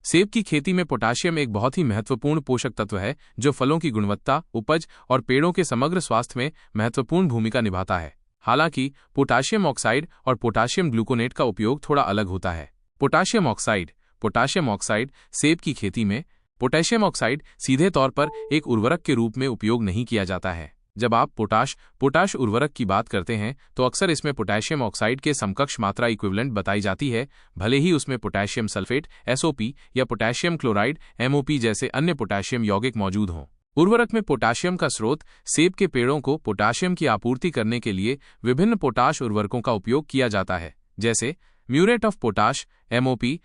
सेब की खेती में पोटाशियम एक बहुत ही महत्वपूर्ण पोषक तत्व है जो फलों की गुणवत्ता, उपज और पेड़ों के समग्र स्वास्थ्य में महत्वपूर्ण भूमिका निभाता है। हालांकि पोटाशियम ऑक्साइड और पोटाशियम ग्लूकोनेट का उपयोग थोड़ा अलग होता है। पोटाशियम ऑक्साइड सेब की खेती में पोटेशियम ऑक्साइड सीधे तौर पर एक उर्वरक के रूप में उपयोग नहीं किया जाता है। जब आप पोटाश उर्वरक की बात करते हैं तो अक्सर इसमें पोटेशियम ऑक्साइड के समकक्ष मात्रा इक्विवेलेंट बताई जाती है, भले ही उसमें पोटेशियम सल्फेट SOP या पोटेशियम क्लोराइड MOP जैसे अन्य पोटेशियम यौगिक मौजूद हों। उर्वरक में पोटाशियम का स्रोत सेब के पेड़ों को पोटाशियम की आपूर्ति करने के लिए विभिन्न पोटाश उर्वरकों का उपयोग किया जाता है, जैसे muriate of potash MOP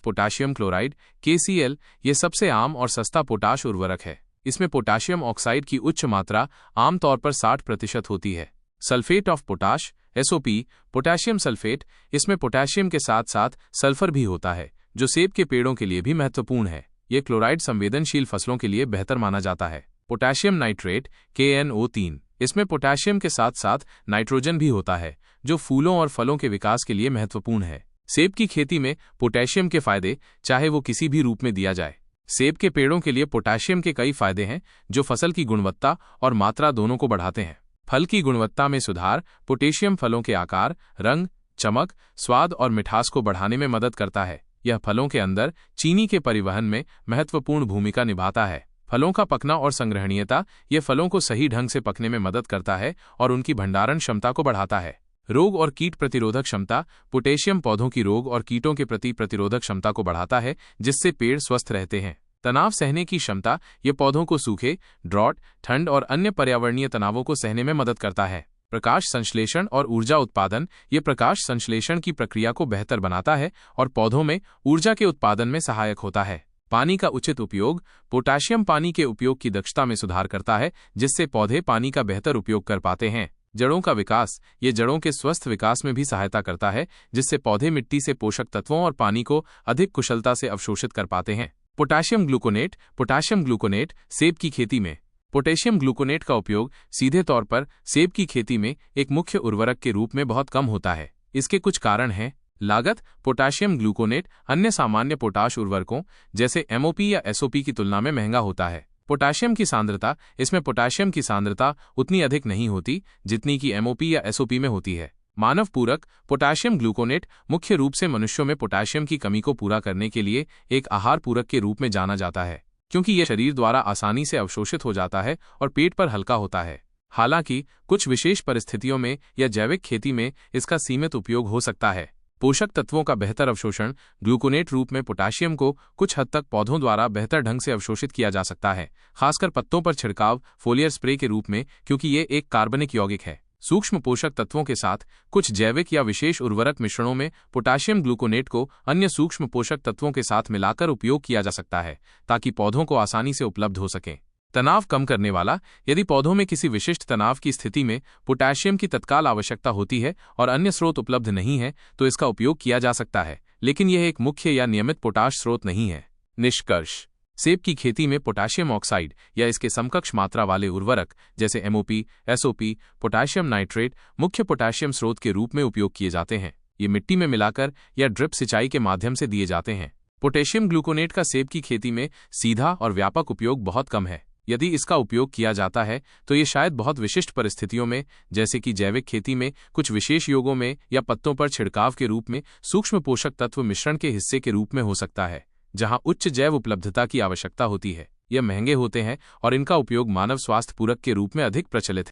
- potassium chloride KCl। ये सबसे आम और सस्ता पोटाश उर्वरक है। इसमें पोटाशियम ऑक्साइड की उच्च मात्रा आमतौर पर 60% होती है। Sulphate of potash SOP potassium sulphate, इसमें पोटेशियम के साथ साथ सल्फर भी होता है जो सेब के पेड़ों के लिए भी महत्वपूर्ण है। ये क्लोराइड संवेदनशील फसलों के लिए बेहतर माना जाता है। पोटेशियम नाइट्रेट KNO3, इसमें पोटेशियम के साथ साथ नाइट्रोजन भी होता है जो फूलों और फलों के विकास के लिए महत्वपूर्ण है। सेब की खेती में पोटेशियम के फायदे, चाहे वो किसी भी रूप में दिया जाए। सेब के पेड़ों के लिए पोटेशियम के कई फायदे हैं जो फसल की गुणवत्ता और मात्रा दोनों को बढ़ाते हैं। फल की गुणवत्ता में सुधार। पोटेशियम फलों के आकार, रंग, चमक, स्वाद और मिठास को बढ़ाने में मदद करता है। यह फलों के अंदर चीनी के परिवहन में महत्वपूर्ण भूमिका निभाता है। फलों का पकना और संग्रहणीयता, ये फलों को सही ढंग से पकने में मदद करता है और उनकी भंडारण क्षमता को बढ़ाता है। रोग और कीट प्रतिरोधक क्षमता। पोटेशियम पौधों की रोग और कीटों के प्रति प्रतिरोधक क्षमता को बढ़ाता है, जिससे पेड़ स्वस्थ रहते हैं। तनाव सहने की क्षमता, ये पौधों को सूखे, ड्रॉट, ठंड और अन्य पर्यावरणीय तनावों को सहने में मदद करता है। प्रकाश संश्लेषण और ऊर्जा उत्पादन, ये प्रकाश संश्लेषण की प्रक्रिया को बेहतर बनाता है और पौधों में ऊर्जा के उत्पादन में सहायक होता है। पानी का उचित उपयोग। पोटाशियम पानी के उपयोग की दक्षता में सुधार करता है, जिससे पौधे पानी का बेहतर उपयोग कर पाते हैं। जड़ों का विकास, ये जड़ों के स्वस्थ विकास में भी सहायता करता है, जिससे पौधे मिट्टी से पोषक तत्वों और पानी को अधिक कुशलता से अवशोषित कर पाते हैं। पोटाशियम ग्लूकोनेट सेब की खेती में पोटेशियम ग्लूकोनेट का उपयोग सीधे तौर पर सेब की खेती में एक मुख्य उर्वरक के रूप में बहुत कम होता है। इसके कुछ कारण हैं। लागत। पोटाशियम ग्लूकोनेट अन्य सामान्य पोटाश उर्वरकों जैसे MOP या SOP की तुलना में महंगा होता है। पोटाशियम की सांद्रता। इसमें पोटाशियम की सांद्रता उतनी अधिक नहीं होती जितनी कि MOP या SOP में होती है। मानव पूरक। पोटाशियम ग्लूकोनेट मुख्य रूप से मनुष्यों में पोटाशियम की कमी को पूरा करने के लिए एक आहार पूरक के रूप में जाना जाता है, क्योंकि यह शरीर द्वारा आसानी से अवशोषित हो जाता है और पेट पर हल्का होता है। हालांकि कुछ विशेष परिस्थितियों में या जैविक खेती में इसका सीमित उपयोग हो सकता है। पोषक तत्वों का बेहतर अवशोषण। ग्लूकोनेट रूप में पोटाशियम को कुछ हद तक पौधों द्वारा बेहतर ढंग से अवशोषित किया जा सकता है, खासकर पत्तों पर छिड़काव फोलियर स्प्रे के रूप में, क्योंकि ये एक कार्बनिक यौगिक है। सूक्ष्म पोषक तत्वों के साथ कुछ जैविक या विशेष उर्वरक मिश्रणों में पोटाशियम ग्लूकोनेट को अन्य सूक्ष्म पोषक तत्वों के साथ मिलाकर उपयोग किया जा सकता है, ताकि पौधों को आसानी से उपलब्ध हो सकें। तनाव कम करने वाला। यदि पौधों में किसी विशिष्ट तनाव की स्थिति में पोटाशियम की तत्काल आवश्यकता होती है और अन्य स्रोत उपलब्ध नहीं है, तो इसका उपयोग किया जा सकता है, लेकिन यह एक मुख्य या नियमित पोटाश स्रोत नहीं है। निष्कर्ष। सेब की खेती में पोटाशियम ऑक्साइड या इसके समकक्ष मात्रा वाले उर्वरक जैसे MOP, SOP, पोटाशियम नाइट्रेट मुख्य पोटाशियम स्रोत के रूप में उपयोग किए जाते हैं। ये मिट्टी में मिलाकर या ड्रिप सिंचाई के माध्यम से दिए जाते हैं। पोटेशियम ग्लूकोनेट का सेब की खेती में सीधा और व्यापक उपयोग बहुत कम है। यदि इसका उपयोग किया जाता है तो ये शायद बहुत विशिष्ट परिस्थितियों में, जैसे कि जैविक खेती में कुछ विशेष योगों में या पत्तों पर छिड़काव के रूप में सूक्ष्म पोषक तत्व मिश्रण के हिस्से के रूप में हो सकता है, जहां उच्च जैव उपलब्धता की आवश्यकता होती है। यह महंगे होते हैं और इनका उपयोग मानव स्वास्थ्य पूरक के रूप में अधिक प्रचलित है।